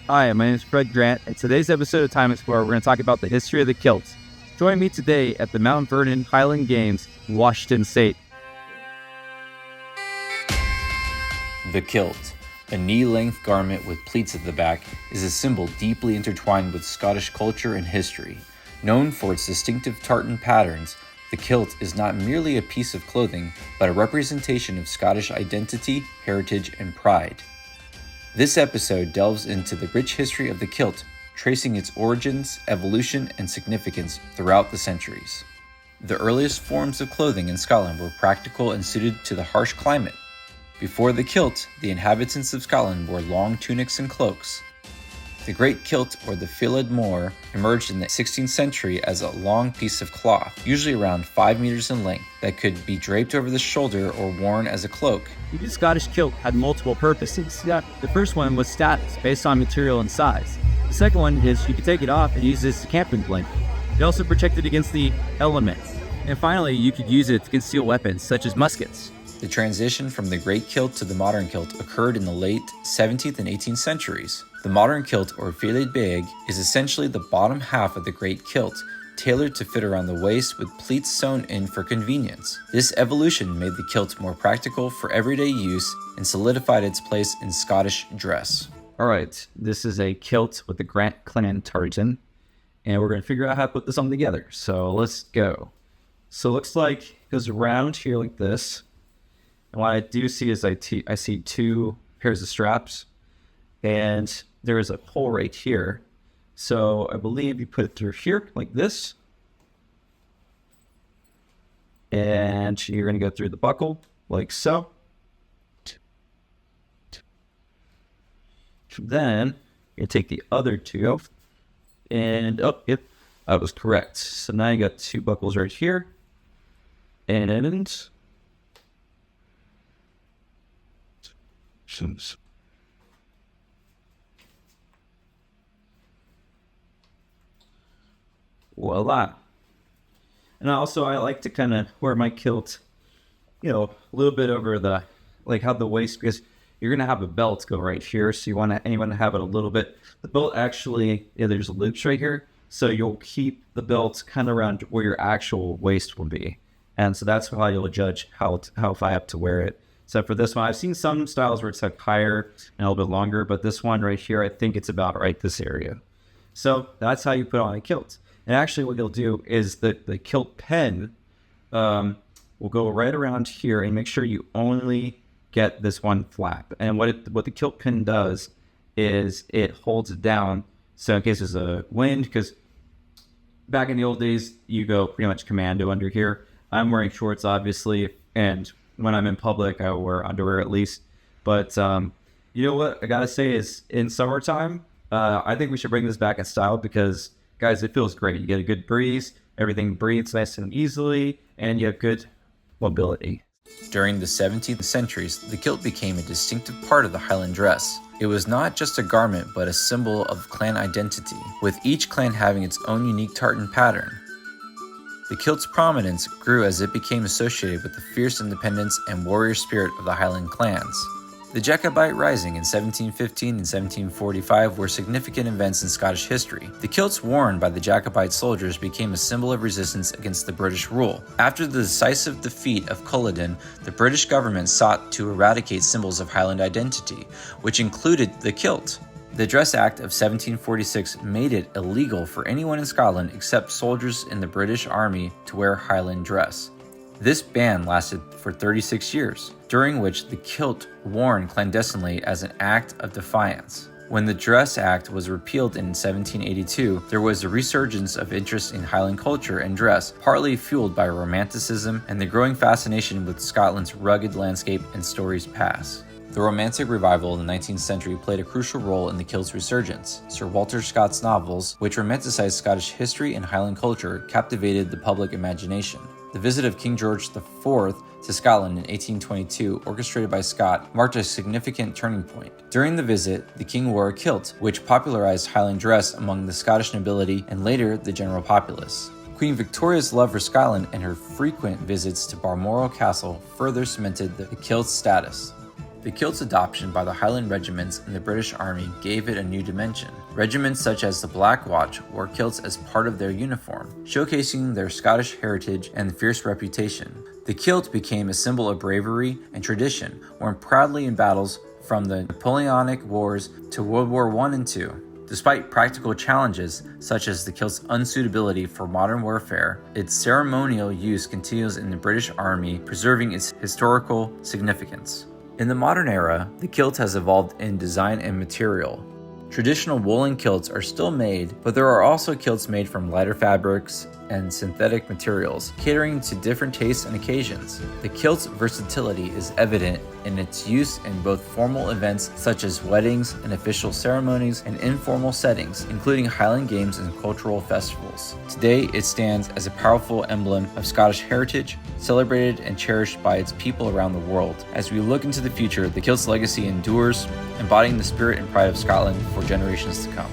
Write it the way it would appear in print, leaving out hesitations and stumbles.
Hi, my name is Fred Grant, and today's episode of Time Explorer, we're going to talk about the history of the kilt. Join me today at the Mount Vernon Highland Games in Washington State. The kilt, a knee-length garment with pleats at the back, is a symbol deeply intertwined with Scottish culture and history. Known for its distinctive tartan patterns, the kilt is not merely a piece of clothing, but a representation of Scottish identity, heritage, and pride. This episode delves into the rich history of the kilt, tracing its origins, evolution, and significance throughout the centuries. The earliest forms of clothing in Scotland were practical and suited to the harsh climate. Before the kilt, the inhabitants of Scotland wore long tunics and cloaks. The great kilt, or the filled moor, emerged in the 16th century as a long piece of cloth, usually around 5 meters in length, that could be draped over the shoulder or worn as a cloak. The Scottish kilt had multiple purposes. The first one was status, based on material and size. The second one is you could take it off and use this as a camping blanket. It also protected against the elements. And finally, you could use it to conceal weapons, such as muskets. The transition from the great kilt to the modern kilt occurred in the late 17th and 18th centuries. The modern kilt, or filled bag, is essentially the bottom half of the great kilt, tailored to fit around the waist with pleats sewn in for convenience. This evolution made the kilt more practical for everyday use and solidified its place in Scottish dress. Alright, this is a kilt with the Grant clan tartan, and we're going to figure out how to put this on together. So let's go. So it looks like it goes around here like this. And what I do see is I see two pairs of straps, and there is a hole right here. So I believe you put it through here like this, and you're going to go through the buckle like so. Then you take the other two, and yep, I was correct. So now you got two buckles right here, and voila. And also I like to kind of wear my kilt, a little bit over the, like how the waist, because you're going to have a belt go right here. So you want to have it a little bit. The belt actually, there's loops right here. So you'll keep the belt kind of around where your actual waist will be. And so that's how you'll judge how I have to wear it. So for this one, I've seen some styles where it's like higher and a little bit longer, but this one right here, I think it's about right this area. So that's how you put on a kilt. And actually what you'll do is the kilt pen will go right around here, and make sure you only get this one flap. And what the kilt pin does is it holds it down. So in case there's a wind, because back in the old days, you go pretty much commando under here. I'm wearing shorts, obviously, and when I'm in public, I wear underwear at least. But you know what I gotta say is, in summertime, I think we should bring this back in style, because guys, it feels great. You get a good breeze, everything breathes nice and easily, and you have good mobility. During the 17th centuries, the kilt became a distinctive part of the Highland dress. It was not just a garment, but a symbol of clan identity, with each clan having its own unique tartan pattern. The kilt's prominence grew as it became associated with the fierce independence and warrior spirit of the Highland clans. The Jacobite Rising in 1715 and 1745 were significant events in Scottish history. The kilts worn by the Jacobite soldiers became a symbol of resistance against the British rule. After the decisive defeat of Culloden, the British government sought to eradicate symbols of Highland identity, which included the kilt. The Dress Act of 1746 made it illegal for anyone in Scotland except soldiers in the British Army to wear Highland dress. This ban lasted for 36 years, during which the kilt worn clandestinely as an act of defiance. When the Dress Act was repealed in 1782, there was a resurgence of interest in Highland culture and dress, partly fueled by Romanticism and the growing fascination with Scotland's rugged landscape and storied past. The Romantic revival in the 19th century played a crucial role in the kilt's resurgence. Sir Walter Scott's novels, which romanticized Scottish history and Highland culture, captivated the public imagination. The visit of King George IV to Scotland in 1822, orchestrated by Scott, marked a significant turning point. During the visit, the king wore a kilt, which popularized Highland dress among the Scottish nobility and later the general populace. Queen Victoria's love for Scotland and her frequent visits to Balmoral Castle further cemented the kilt's status. The kilt's adoption by the Highland regiments in the British Army gave it a new dimension. Regiments such as the Black Watch wore kilts as part of their uniform, showcasing their Scottish heritage and fierce reputation. The kilt became a symbol of bravery and tradition, worn proudly in battles from the Napoleonic Wars to World War I and II. Despite practical challenges, such as the kilt's unsuitability for modern warfare, its ceremonial use continues in the British Army, preserving its historical significance. In the modern era, the kilt has evolved in design and material. Traditional woolen kilts are still made, but there are also kilts made from lighter fabrics and synthetic materials, catering to different tastes and occasions. The kilt's versatility is evident in its use in both formal events such as weddings and official ceremonies and informal settings, including Highland Games and cultural festivals. Today, it stands as a powerful emblem of Scottish heritage, celebrated and cherished by its people around the world. As we look into the future, the kilt's legacy endures, embodying the spirit and pride of Scotland for generations to come.